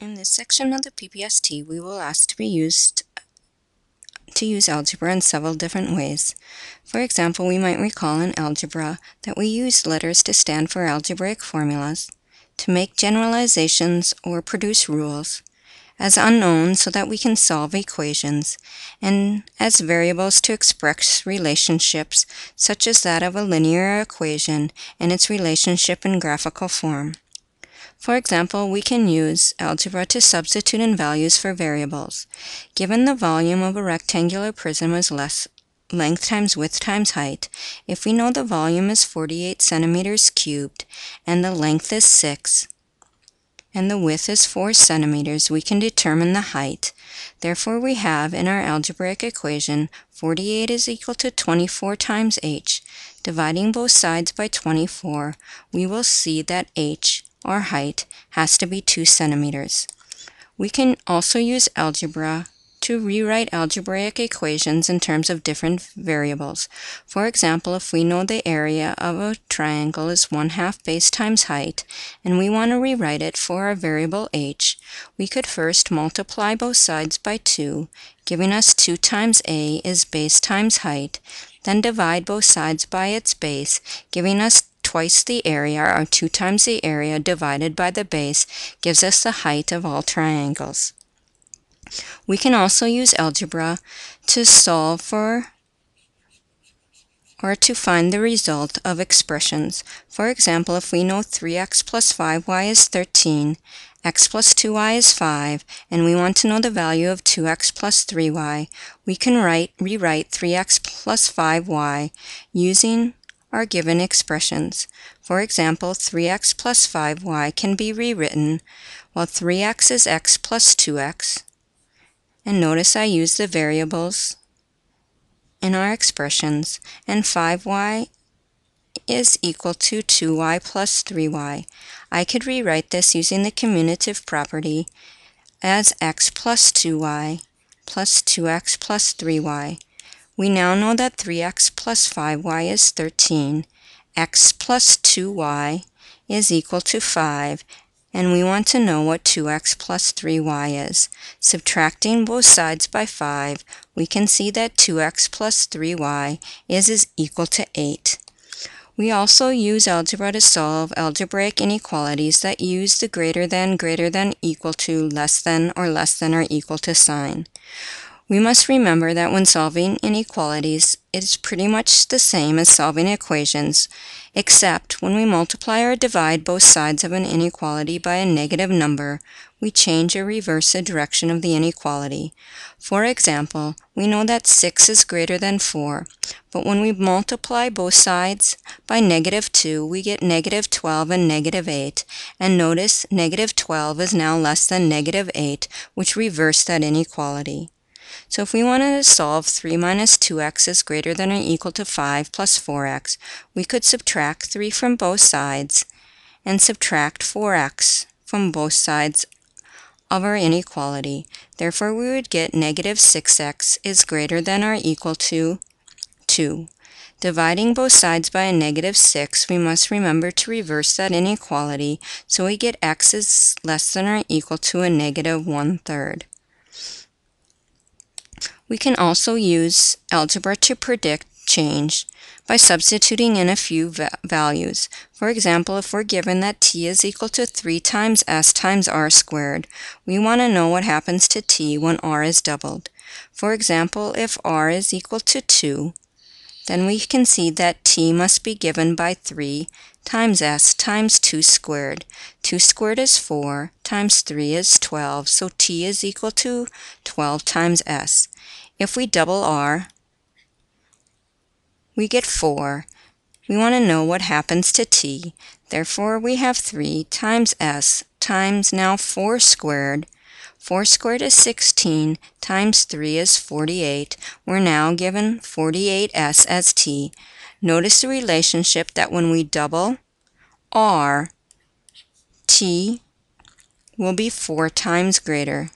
In this section of the PPST, we will ask to use algebra in several different ways. For example, we might recall in algebra that we use letters to stand for algebraic formulas, to make generalizations or produce rules, as unknowns so that we can solve equations, and as variables to express relationships such as that of a linear equation and its relationship in graphical form. For example, we can use algebra to substitute in values for variables. Given the volume of a rectangular prism is length times width times height, if we know the volume is 48 centimeters cubed and the length is 6 and the width is 4 centimeters, we can determine the height. Therefore, we have in our algebraic equation 48 is equal to 24 times h. Dividing both sides by 24, we will see that h, or height, has to be 2 centimeters. We can also use algebra to rewrite algebraic equations in terms of different variables. For example, if we know the area of a triangle is 1/2 base times height, and we want to rewrite it for our variable h, we could first multiply both sides by 2, giving us 2 times a is base times height, then divide both sides by its base, giving us twice the area, or 2 times the area divided by the base gives us the height of all triangles. We can also use algebra to solve for or to find the result of expressions. For example, if we know 3x plus 5y is 13, x plus 2y is 5, and we want to know the value of 2x plus 3y, we can rewrite 3x plus 5y using our given expressions. For example, 3x plus 5y can be rewritten, while 3x is x plus 2x. And notice I use the variables in our expressions, and 5y is equal to 2y plus 3y. I could rewrite this using the commutative property as x plus 2y plus 2x plus 3y. We now know that 3x plus 5y is 13, x plus 2y is equal to 5, and we want to know what 2x plus 3y is. Subtracting both sides by 5, we can see that 2x plus 3y is equal to 8. We also use algebra to solve algebraic inequalities that use the greater than, equal to, less than, or equal to sign. We must remember that when solving inequalities, it is pretty much the same as solving equations, except when we multiply or divide both sides of an inequality by a negative number, we change or reverse the direction of the inequality. For example, we know that 6 is greater than 4, but when we multiply both sides by negative 2, we get negative 12 and negative 8, and notice negative 12 is now less than negative 8, which reversed that inequality. So if we wanted to solve 3 minus 2x is greater than or equal to 5 plus 4x, we could subtract 3 from both sides and subtract 4x from both sides of our inequality. Therefore, we would get negative 6x is greater than or equal to 2. Dividing both sides by a negative 6, we must remember to reverse that inequality, so we get x is less than or equal to a negative 1/3. We can also use algebra to predict change by substituting in a few values. For example, if we're given that t is equal to 3 times s times r squared, we want to know what happens to t when r is doubled. For example, if r is equal to 2, then we can see that t must be given by 3 times s times 2 squared. 2 squared is 4, times 3 is 12, so t is equal to 12 times s. If we double r, we get 4. We want to know what happens to t. Therefore, we have 3 times s times now 4 squared. 4 squared is 16, times 3 is 48. We're now given 48s as t. Notice the relationship that when we double r, t will be 4 times greater.